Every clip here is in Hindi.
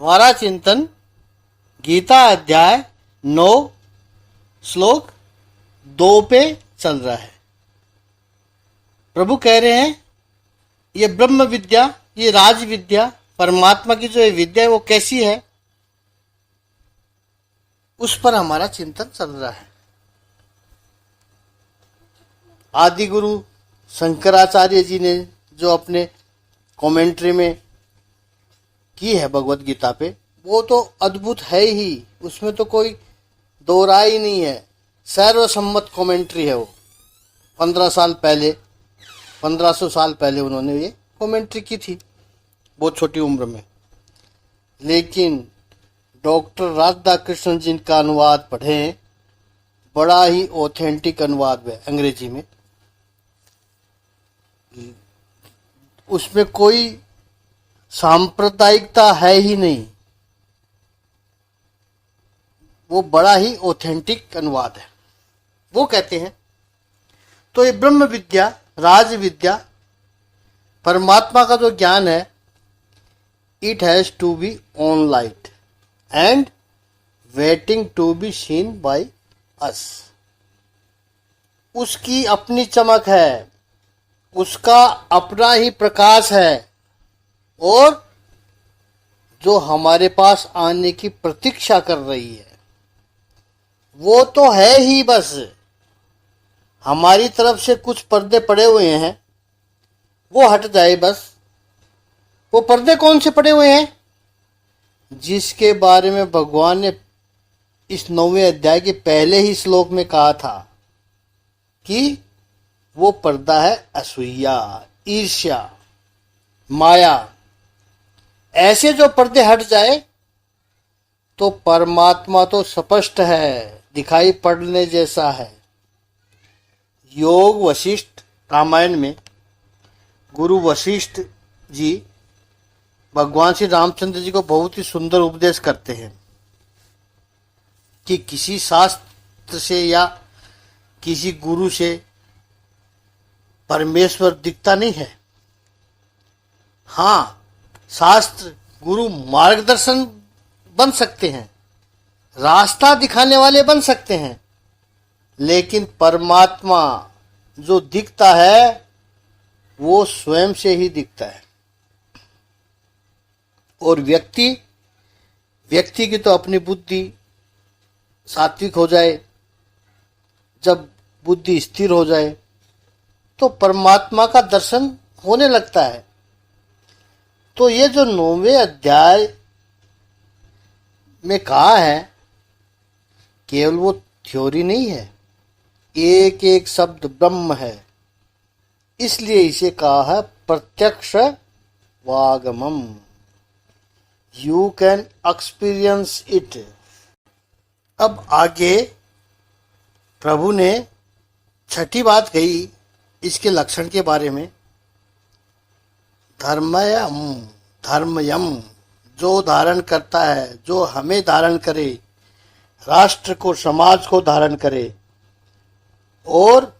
हमारा चिंतन गीता अध्याय 9 श्लोक 2 पे चल रहा है। प्रभु कह रहे हैं ये ब्रह्म विद्या, ये राज विद्या, परमात्मा की जो ये विद्या है वो कैसी है, उस पर हमारा चिंतन चल रहा है। आदि गुरु शंकराचार्य जी ने जो अपने कमेंट्री में की है भगवत गीता पे, वो तो अद्भुत है ही, उसमें तो कोई दो राय ही नहीं है। सर्वसम्मत कमेंट्री है वो। 1500 साल पहले उन्होंने ये कमेंट्री की थी, बहुत छोटी उम्र में। लेकिन डॉक्टर राधा कृष्ण जी का अनुवाद पढ़ें, बड़ा ही ऑथेंटिक अनुवाद है अंग्रेजी में। उसमें कोई सांप्रदायिकता है ही नहीं, वो बड़ा ही ऑथेंटिक अनुवाद है। वो कहते हैं तो ये ब्रह्म विद्या, राज विद्या, परमात्मा का जो ज्ञान है, it has to be on light and waiting to be seen by us. उसकी अपनी चमक है, उसका अपना ही प्रकाश है, और जो हमारे पास आने की प्रतीक्षा कर रही है वो तो है ही। बस हमारी तरफ से कुछ पर्दे पड़े हुए हैं, वो हट जाए बस। वो पर्दे कौन से पड़े हुए हैं? जिसके बारे में भगवान ने इस 9वें अध्याय के पहले ही श्लोक में कहा था कि वो पर्दा है असूया, ईर्ष्या, माया। ऐसे जो पर्दे हट जाए तो परमात्मा तो स्पष्ट है, दिखाई पड़ने जैसा है। योग वशिष्ठ रामायण में गुरु वशिष्ठ जी भगवान श्री रामचंद्र जी को बहुत ही सुंदर उपदेश करते हैं कि किसी शास्त्र से या किसी गुरु से परमेश्वर दिखता नहीं है। हाँ, शास्त्र गुरु मार्गदर्शन बन सकते हैं, रास्ता दिखाने वाले बन सकते हैं, लेकिन परमात्मा जो दिखता है वो स्वयं से ही दिखता है। और व्यक्ति की तो अपनी बुद्धि सात्विक हो जाए, जब बुद्धि स्थिर हो जाए तो परमात्मा का दर्शन होने लगता है। तो ये जो 9वें अध्याय में कहा है, केवल वो थ्योरी नहीं है, एक एक शब्द ब्रह्म है। इसलिए इसे कहा है प्रत्यक्ष वागमम। You can experience it. अब आगे प्रभु ने छठी बात कही इसके लक्षण के बारे में। धर्मयम, जो धारण करता है, जो हमें धारण करे, राष्ट्र को, समाज को धारण करे, और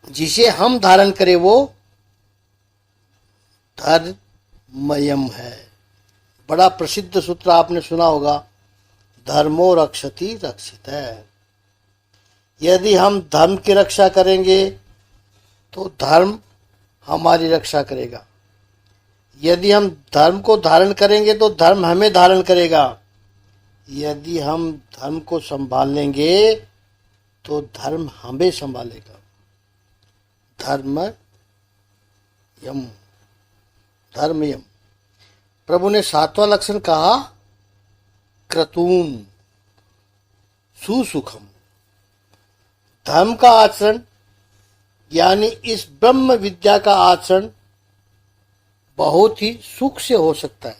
जिसे हम धारण करें वो धर्मयम है। बड़ा प्रसिद्ध सूत्र आपने सुना होगा, धर्मो रक्षति रक्षित है। यदि हम धर्म की रक्षा करेंगे तो धर्म हमारी रक्षा करेगा। यदि हम धर्म को धारण करेंगे तो धर्म हमें धारण करेगा। यदि हम धर्म को संभाल लेंगे तो धर्म हमें संभालेगा। धर्मयम। प्रभु ने 7वां लक्षण कहा क्रतूम, सुसुखम। धर्म का आचरण यानी इस ब्रह्म विद्या का आचरण बहुत ही सुख से हो सकता है,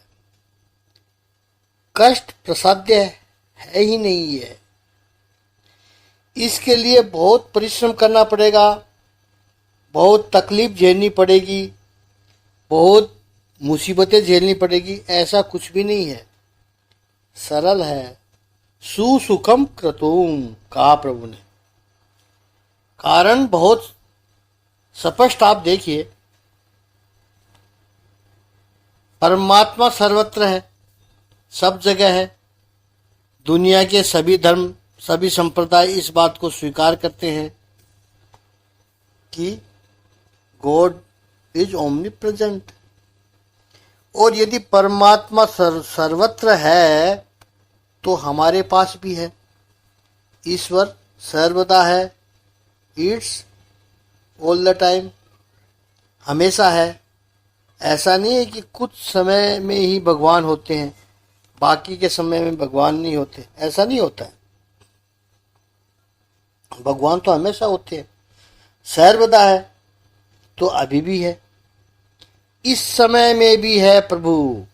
कष्ट प्रसाद्य है ही नहीं है। इसके लिए बहुत परिश्रम करना पड़ेगा, बहुत तकलीफ झेलनी पड़ेगी, बहुत मुसीबतें झेलनी पड़ेगी। ऐसा कुछ भी नहीं है, सरल है। सुसुखम क्रतुम कहा प्रभु ने। कारण बहुत स्पष्ट आप देखिए, परमात्मा सर्वत्र है, सब जगह है। दुनिया के सभी धर्म, सभी संप्रदाय इस बात को स्वीकार करते हैं कि गॉड इज ओमनी प्रेजेंट। और यदि परमात्मा सर्वत्र है तो हमारे पास भी है। ईश्वर सर्वदा है, इट्स ऑल द टाइम, हमेशा है। ऐसा नहीं है कि कुछ समय में ही भगवान होते हैं, बाकी के समय में भगवान नहीं होते, ऐसा नहीं होता है। भगवान तो हमेशा होते हैं। सर्वदा है तो अभी भी है, इस समय में भी है। प्रभु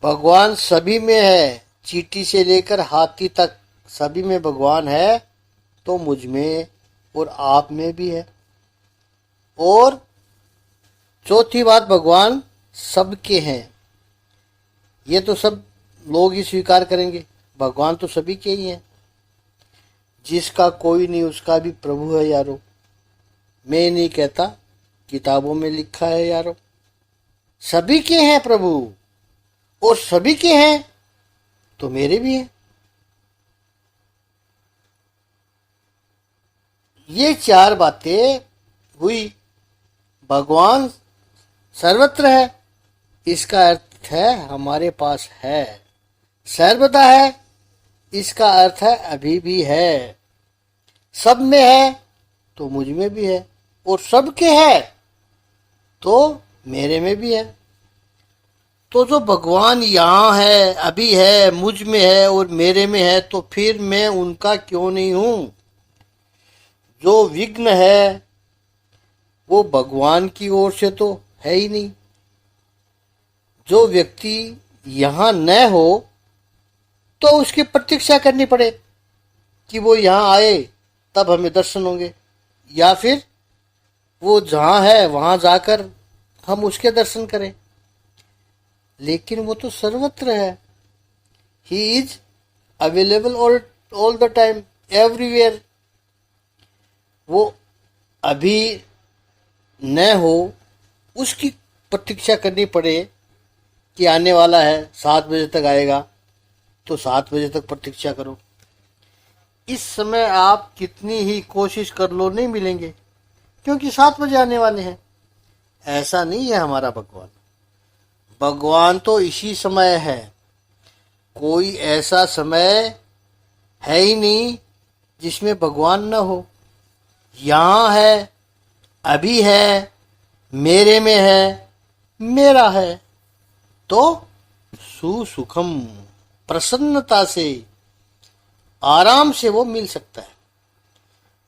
भगवान सभी में है, चींटी से लेकर हाथी तक सभी में भगवान है, तो मुझ में और आप में भी है। और चौथी बात, भगवान सबके हैं। ये तो सब लोग ही स्वीकार करेंगे, भगवान तो सभी के ही हैं। जिसका कोई नहीं उसका भी प्रभु है यारो। मैं नहीं कहता, किताबों में लिखा है यारो। सभी के हैं प्रभु, और सभी के हैं तो मेरे भी हैं। ये चार बातें हुई। भगवान सर्वत्र है, इसका अर्थ है हमारे पास है। सर्वदा है, इसका अर्थ है अभी भी है। सब में है तो मुझ में भी है, और सबके है तो मेरे में भी है। तो जो भगवान यहाँ है, अभी है, मुझ में है और मेरे में है, तो फिर मैं उनका क्यों नहीं हूं? जो विघ्न है वो भगवान की ओर से तो है ही नहीं। जो व्यक्ति यहाँ न हो तो उसकी प्रतीक्षा करनी पड़े कि वो यहाँ आए तब हमें दर्शन होंगे, या फिर वो जहाँ है वहाँ जाकर हम उसके दर्शन करें। लेकिन वो तो सर्वत्र है। He is available all the time, everywhere. वो अभी न हो उसकी प्रतीक्षा करनी पड़े कि आने वाला है, 7 बजे तक आएगा, तो 7 बजे तक प्रतीक्षा करो। इस समय आप कितनी ही कोशिश कर लो नहीं मिलेंगे, क्योंकि 7 बजे आने वाले हैं। ऐसा नहीं है हमारा भगवान। भगवान तो इसी समय है, कोई ऐसा समय है ही नहीं जिसमें भगवान न हो। यहाँ है, अभी है, मेरे में है, मेरा है। तो सुसुखम, प्रसन्नता से, आराम से वो मिल सकता है।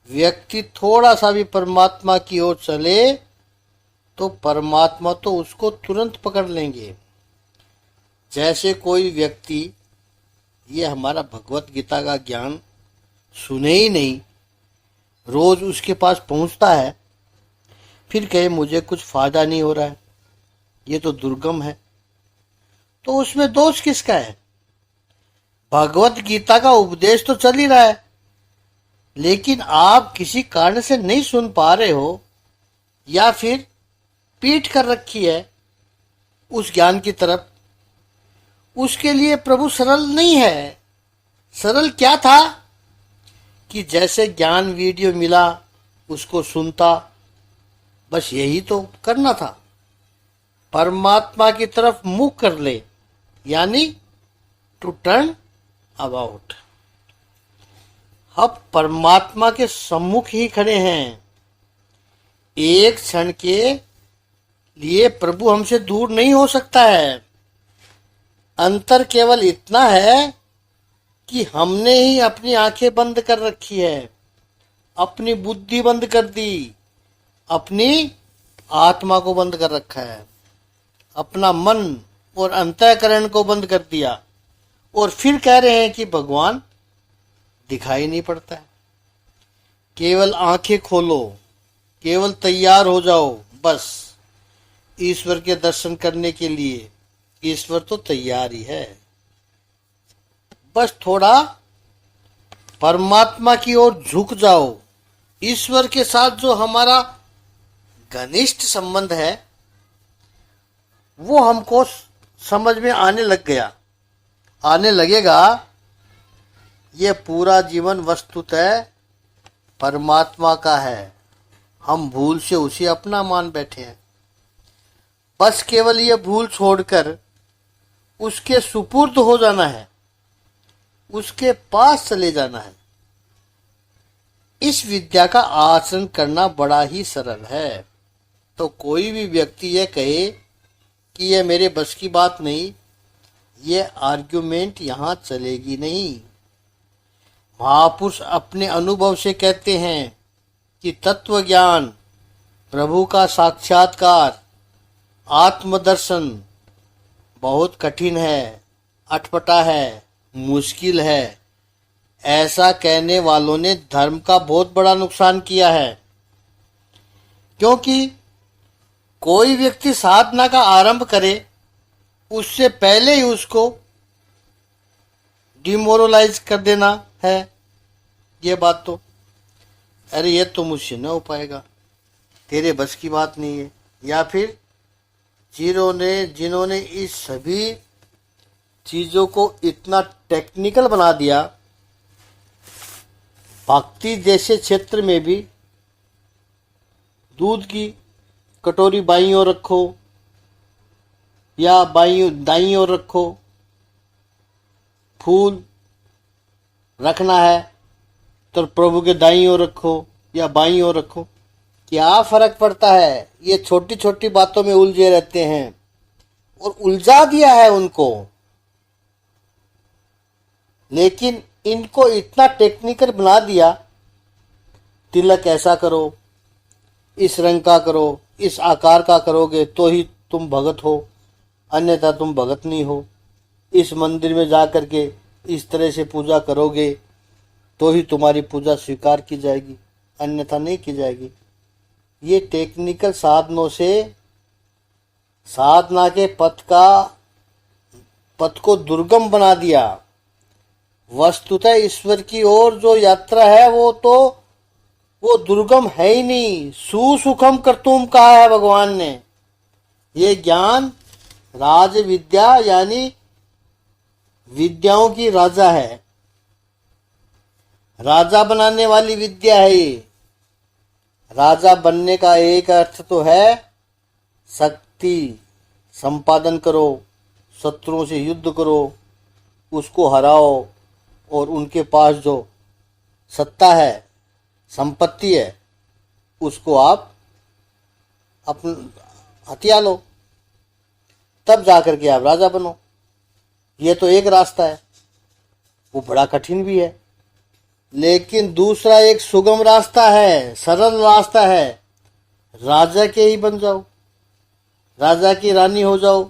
व्यक्ति थोड़ा सा भी परमात्मा की ओर चले तो परमात्मा तो उसको तुरंत पकड़ लेंगे। जैसे कोई व्यक्ति ये हमारा भगवत गीता का ज्ञान सुने ही नहीं, रोज उसके पास पहुंचता है, फिर कहे मुझे कुछ फायदा नहीं हो रहा है, ये तो दुर्गम है, तो उसमें दोष किसका है? भगवत गीता का उपदेश तो चल ही रहा है, लेकिन आप किसी कारण से नहीं सुन पा रहे हो, या फिर पीठ कर रखी है उस ज्ञान की तरफ। उसके लिए प्रभु सरल नहीं है। सरल क्या था कि जैसे ज्ञान वीडियो मिला उसको सुनता, बस यही तो करना था। परमात्मा की तरफ मुख कर ले, यानी टू टर्न अबाउट। अब परमात्मा के सम्मुख ही खड़े हैं। एक क्षण के लिए प्रभु हमसे दूर नहीं हो सकता है। अंतर केवल इतना है कि हमने ही अपनी आंखें बंद कर रखी है, अपनी बुद्धि बंद कर दी, अपनी आत्मा को बंद कर रखा है, अपना मन और अंतःकरण को बंद कर दिया, और फिर कह रहे हैं कि भगवान दिखाई नहीं पड़ता है। केवल आंखें खोलो, केवल तैयार हो जाओ, बस ईश्वर के दर्शन करने के लिए। ईश्वर तो तैयार ही है, बस थोड़ा परमात्मा की ओर झुक जाओ। ईश्वर के साथ जो हमारा घनिष्ठ संबंध है वो हमको समझ में आने लग गया, आने लगेगा, ये पूरा जीवन वस्तुतः परमात्मा का है। हम भूल से उसे अपना मान बैठे हैं। बस केवल ये भूल छोड़कर उसके सुपुर्द हो जाना है, उसके पास चले जाना है। इस विद्या का आचरण करना बड़ा ही सरल है। तो कोई भी व्यक्ति यह कहे कि यह मेरे बस की बात नहीं, यह आर्ग्यूमेंट यहाँ चलेगी नहीं। महापुरुष अपने अनुभव से कहते हैं कि तत्व ज्ञान, प्रभु का साक्षात्कार, आत्मदर्शन बहुत कठिन है, अटपटा है, मुश्किल है। ऐसा कहने वालों ने धर्म का बहुत बड़ा नुकसान किया है, क्योंकि कोई व्यक्ति साधना का आरंभ करे उससे पहले ही उसको डिमोरलाइज कर देना है। ये बात तो, अरे ये तो मुझसे न हो पाएगा, तेरे बस की बात नहीं है। या फिर जिन्होंने इस सभी चीजों को इतना टेक्निकल बना दिया, भक्ति जैसे क्षेत्र में भी दूध की कटोरी बाईं ओर रखो या दाईं ओर रखो, फूल रखना है तो प्रभु के दाईं ओर रखो या बाईं ओर रखो, क्या फर्क पड़ता है। ये छोटी छोटी बातों में उलझे रहते हैं और उलझा दिया है उनको। लेकिन इनको इतना टेक्निकल बना दिया, तिलक ऐसा करो, इस रंग का करो, इस आकार का करोगे तो ही तुम भगत हो, अन्यथा तुम भगत नहीं हो। इस मंदिर में जा करके इस तरह से पूजा करोगे तो ही तुम्हारी पूजा स्वीकार की जाएगी, अन्यथा नहीं की जाएगी। ये टेक्निकल साधनों से साधना के पथ को दुर्गम बना दिया। वस्तुतः ईश्वर की ओर जो यात्रा है वो दुर्गम है ही नहीं, सुसुखम कर्तुम कहा है भगवान ने। ये ज्ञान राज विद्या यानी विद्याओं की राजा है, राजा बनाने वाली विद्या है ये। राजा बनने का एक अर्थ तो है शक्ति संपादन करो, शत्रुओं से युद्ध करो, उसको हराओ और उनके पास जो सत्ता है, संपत्ति है, उसको आप हथिया लो, तब जाकर के आप राजा बनो। ये तो एक रास्ता है, वो बड़ा कठिन भी है। लेकिन दूसरा एक सुगम रास्ता है, सरल रास्ता है, राजा के ही बन जाओ, राजा की रानी हो जाओ,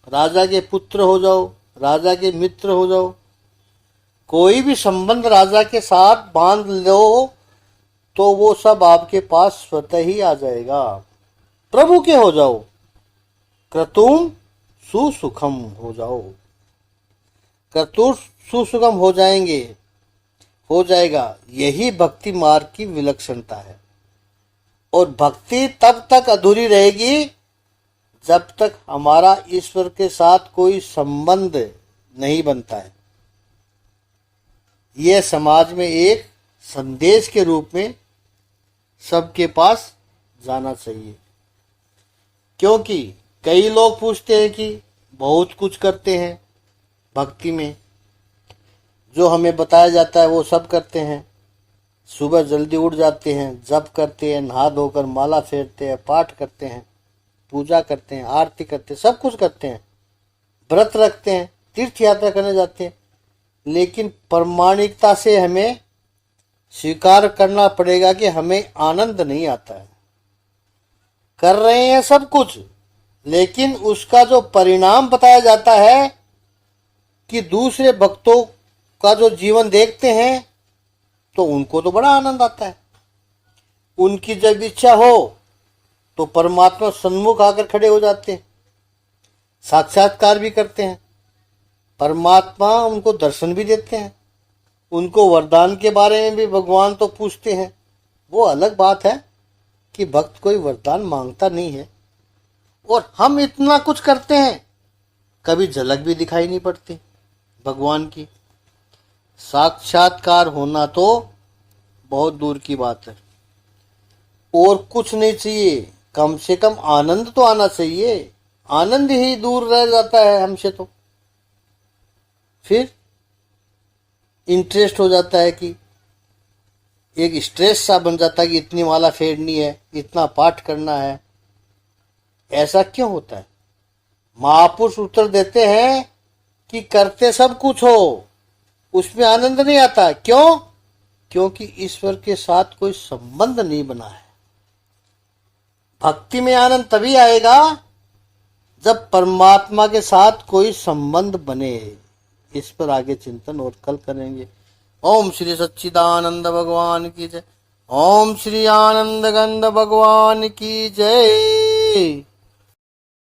राजा के पुत्र हो जाओ, राजा के मित्र हो जाओ। कोई भी संबंध राजा के साथ बांध लो तो वो सब आपके पास स्वतः ही आ जाएगा। प्रभु के हो जाओ, क्रतुम सुसुखम हो जाओ, क्रतुर सुसुखम हो जाएगा। यही भक्ति मार्ग की विलक्षणता है। और भक्ति तब तक अधूरी रहेगी जब तक हमारा ईश्वर के साथ कोई संबंध नहीं बनता है। यह समाज में एक संदेश के रूप में सबके पास जाना चाहिए। क्योंकि कई लोग पूछते हैं कि बहुत कुछ करते हैं भक्ति में, जो हमें बताया जाता है वो सब करते हैं। सुबह जल्दी उठ जाते हैं, जप करते हैं, नहा धोकर माला फेरते हैं, पाठ करते हैं, पूजा करते हैं, आरती करते हैं, सब कुछ करते हैं, व्रत रखते हैं, तीर्थ यात्रा करने जाते हैं। लेकिन प्रामाणिकता से हमें स्वीकार करना पड़ेगा कि हमें आनंद नहीं आता है। कर रहे हैं सब कुछ, लेकिन उसका जो परिणाम बताया जाता है कि दूसरे भक्तों का जो जीवन देखते हैं तो उनको तो बड़ा आनंद आता है। उनकी जब इच्छा हो तो परमात्मा सन्मुख आकर खड़े हो जाते हैं, साक्षात्कार भी करते हैं, परमात्मा उनको दर्शन भी देते हैं, उनको वरदान के बारे में भी भगवान तो पूछते हैं। वो अलग बात है कि भक्त कोई वरदान मांगता नहीं है और हम इतना कुछ करते हैं, कभी झलक भी दिखाई नहीं पड़ती भगवान की। साक्षात्कार होना तो बहुत दूर की बात है। और कुछ नहीं चाहिए, कम से कम आनंद तो आना चाहिए। आनंद ही दूर रह जाता है हमसे तो फिर इंटरेस्ट हो जाता है कि एक स्ट्रेस सा बन जाता है कि इतनी माला फेरनी है, इतना पाठ करना है। ऐसा क्यों होता है? महापुरुष उत्तर देते हैं कि करते सब कुछ हो, उसमें आनंद नहीं आता। क्यों? क्योंकि ईश्वर के साथ कोई संबंध नहीं बना है। भक्ति में आनंद तभी आएगा जब परमात्मा के साथ कोई संबंध बने। इस पर आगे चिंतन और कल करेंगे। ओम श्री सच्चिदानंद भगवान की जय। ओम श्री आनंद गंध भगवान की जय।